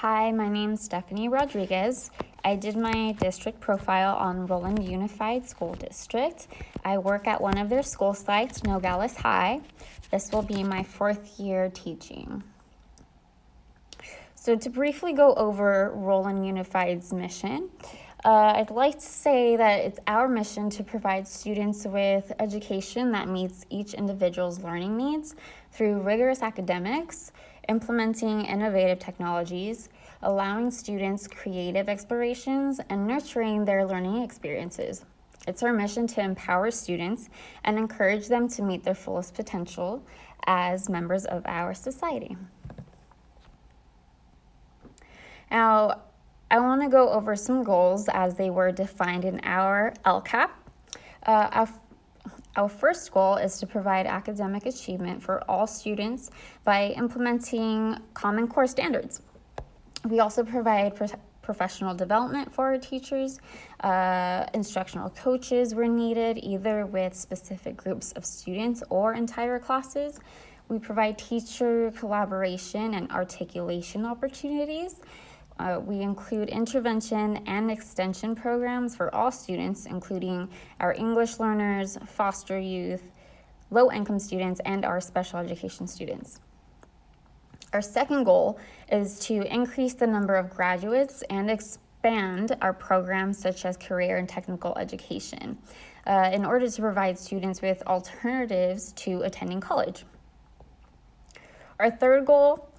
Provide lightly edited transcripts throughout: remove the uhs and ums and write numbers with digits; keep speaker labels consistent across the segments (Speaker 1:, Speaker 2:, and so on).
Speaker 1: Hi, my name's Stephanie Rodriguez. I did my district profile on Roland Unified School District. I work at one of their school sites, Nogales High. This will be my 4th year teaching. So to briefly go over Roland Unified's mission, I'd like to say that it's our mission to provide students with education that meets each individual's learning needs through rigorous academics, implementing innovative technologies, allowing students creative explorations, and nurturing their learning experiences. It's our mission to empower students and encourage them to meet their fullest potential as members of our society. Now, I want to go over some goals as they were defined in our LCAP. Our first goal is to provide academic achievement for all students by implementing Common Core standards. We also provide professional development for our teachers. Instructional coaches were needed, either with specific groups of students or entire classes. We provide teacher collaboration and articulation opportunities. We include intervention and extension programs for all students, including our English learners, foster youth, low-income students, and our special education students. Our second goal is to increase the number of graduates and expand our programs such as career and technical education in order to provide students with alternatives to attending college. Our third goal,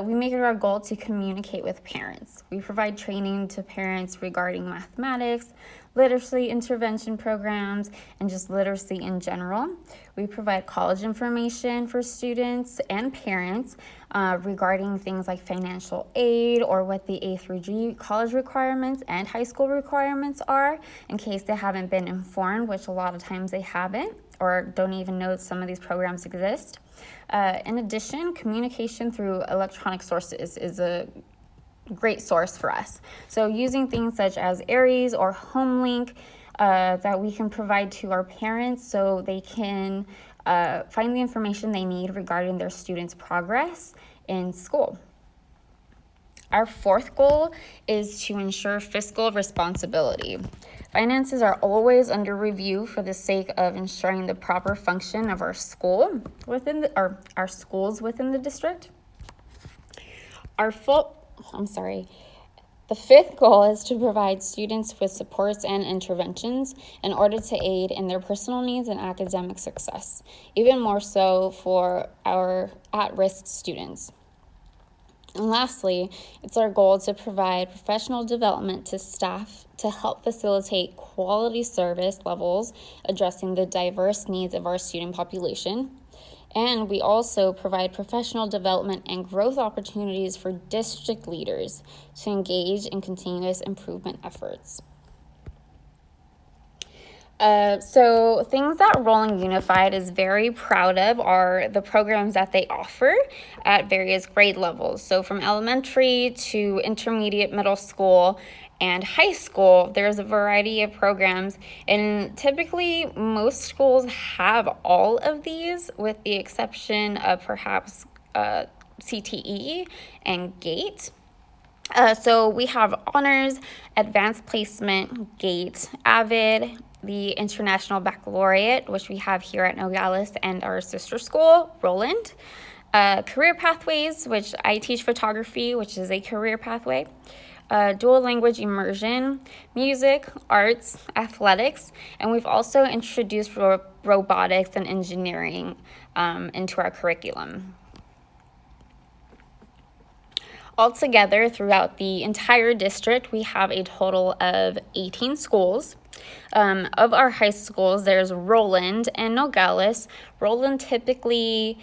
Speaker 1: we make it our goal to communicate with parents. We provide training to parents regarding mathematics, literacy intervention programs, and just literacy in general. We provide college information for students and parents regarding things like financial aid or what the A through G college requirements and high school requirements are, in case they haven't been informed, which a lot of times they haven't or don't even know some of these programs exist. In addition, communication through electronic sources is a great source for us. So using things such as Aries or HomeLink that we can provide to our parents so they can find the information they need regarding their students' progress in school. Our fourth goal is to ensure fiscal responsibility. Finances are always under review for the sake of ensuring the proper function of our school within our schools within the district. The fifth goal is to provide students with supports and interventions in order to aid in their personal needs and academic success, even more so for our at-risk students. And lastly, it's our goal to provide professional development to staff to help facilitate quality service levels addressing the diverse needs of our student population. And we also provide professional development and growth opportunities for district leaders to engage in continuous improvement efforts. So things that Roland Unified is very proud of are the programs that they offer at various grade levels. So from elementary to intermediate, middle school, and high school, there's a variety of programs, and typically most schools have all of these with the exception of perhaps CTE and GATE. So we have honors, advanced placement, GATE, AVID, the International Baccalaureate, which we have here at Nogales and our sister school, Roland. Career pathways, which I teach photography, which is a career pathway. Dual language immersion, music, arts, athletics, and we've also introduced robotics and engineering into our curriculum. Altogether, throughout the entire district, we have a total of 18 schools. Of our high schools, there's Roland and Nogales. Roland typically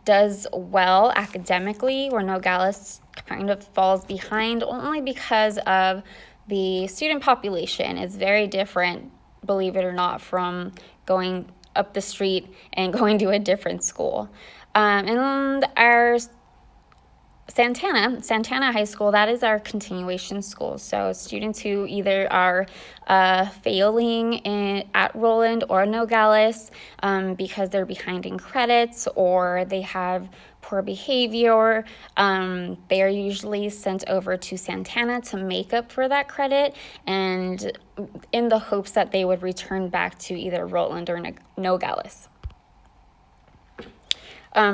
Speaker 1: does well academically, where Nogales kind of falls behind only because of the student population is very different, believe it or not, from going up the street and going to a different school. And Santana High School, that is our continuation school. So students who either are failing at Roland or Nogales because they're behind in credits or they have poor behavior, they are usually sent over to Santana to make up for that credit, and in the hopes that they would return back to either Roland or Nogales.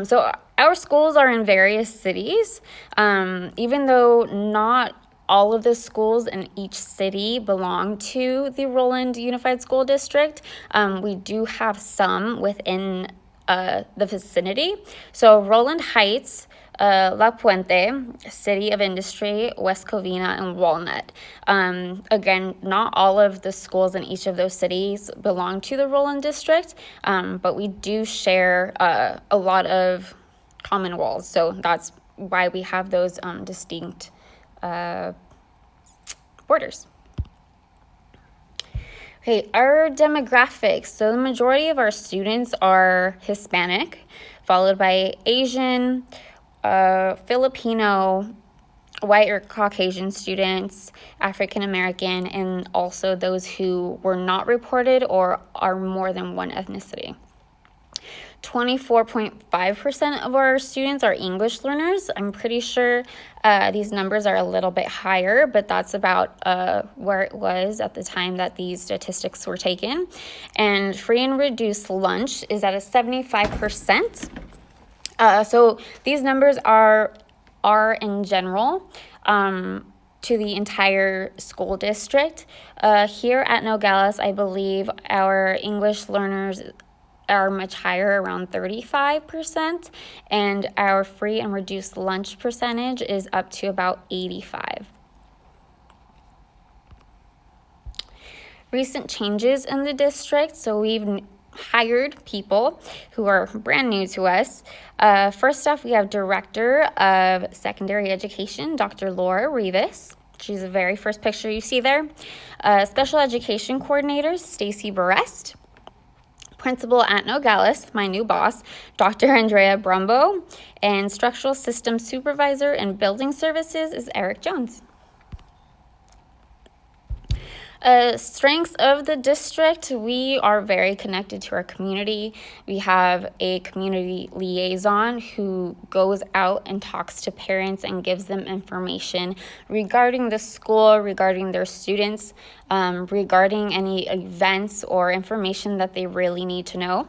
Speaker 1: So our schools are in various cities, even though not all of the schools in each city belong to the Roland Unified School District. We do have some within the vicinity. So Roland Heights, La Puente, City of Industry, West Covina, and Walnut. Again, not all of the schools in each of those cities belong to the Roland District, but we do share a lot of common walls. So that's why we have those distinct borders. Okay, our demographics. So the majority of our students are Hispanic, followed by Asian, Filipino, white or Caucasian students, African American, and also those who were not reported or are more than one ethnicity. 24.5% of our students are English learners. I'm pretty sure these numbers are a little bit higher, but that's about where it was at the time that these statistics were taken. And free and reduced lunch is at a 75%. So these numbers are in general to the entire school district. Here at Nogales, I believe our English learners are much higher, around 35%, and our free and reduced lunch percentage is up to about 85%. Recent changes in the district, so we've hired people who are brand new to us. First off, we have Director of Secondary Education, Dr. Laura Rivas. She's the very first picture you see there. Special Education Coordinator, Stacy Barrest. Principal at Nogales, my new boss, Dr. Andrea Brumbo. And Structural Systems Supervisor and Building Services is Eric Jones. Strengths of the district, we are very connected to our community. We have a community liaison who goes out and talks to parents and gives them information regarding the school, regarding their students, regarding any events or information that they really need to know.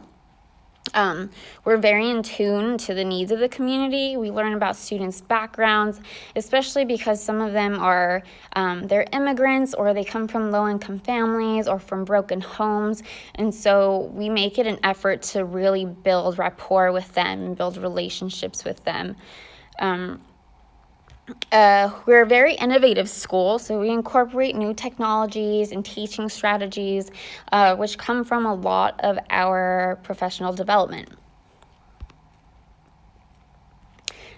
Speaker 1: We're very in tune to the needs of the community. We learn about students' backgrounds, especially because some of them are they're immigrants or they come from low-income families or from broken homes. And so we make it an effort to really build rapport with them and build relationships with them. We're a very innovative school, so we incorporate new technologies and teaching strategies, which come from a lot of our professional development.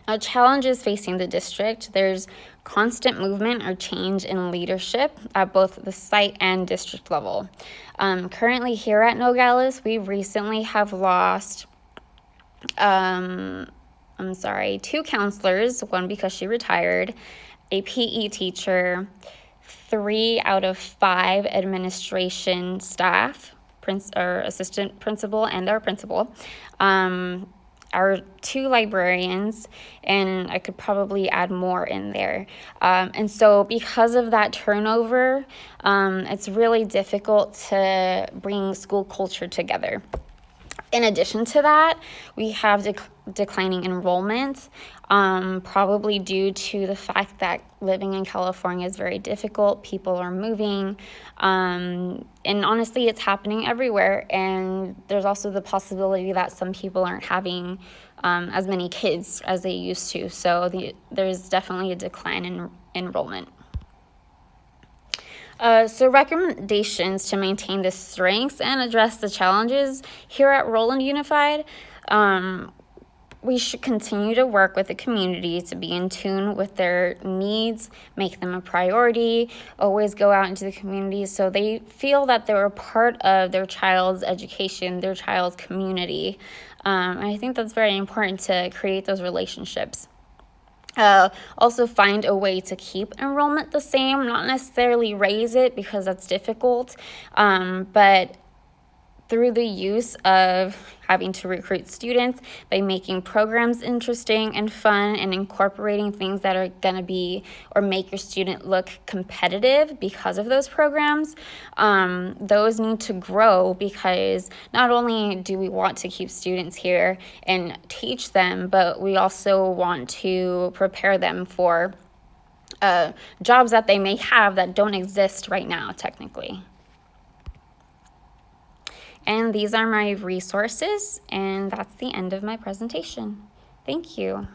Speaker 1: Now, challenges facing the district, there's constant movement or change in leadership at both the site and district level. Currently here at Nogales, we recently have lost two counselors, one because she retired, a PE teacher, 3 out of 5 administration staff, or assistant principal and our principal, our 2 librarians, and I could probably add more in there. And so because of that turnover, it's really difficult to bring school culture together. In addition to that, we have declining enrollment, probably due to the fact that living in California is very difficult. People are moving, and honestly, it's happening everywhere. And there's also the possibility that some people aren't having as many kids as they used to. So there's definitely a decline in enrollment. So recommendations to maintain the strengths and address the challenges here at Roland Unified. We should continue to work with the community to be in tune with their needs, make them a priority, always go out into the community so they feel that they're a part of their child's education, their child's community. And I think that's very important to create those relationships. Also find a way to keep enrollment the same, not necessarily raise it because that's difficult, but through the use of having to recruit students by making programs interesting and fun and incorporating things that are going to be or make your student look competitive because of those programs. Those need to grow because not only do we want to keep students here and teach them, but we also want to prepare them for jobs that they may have that don't exist right now technically. And these are my resources, and that's the end of my presentation. Thank you.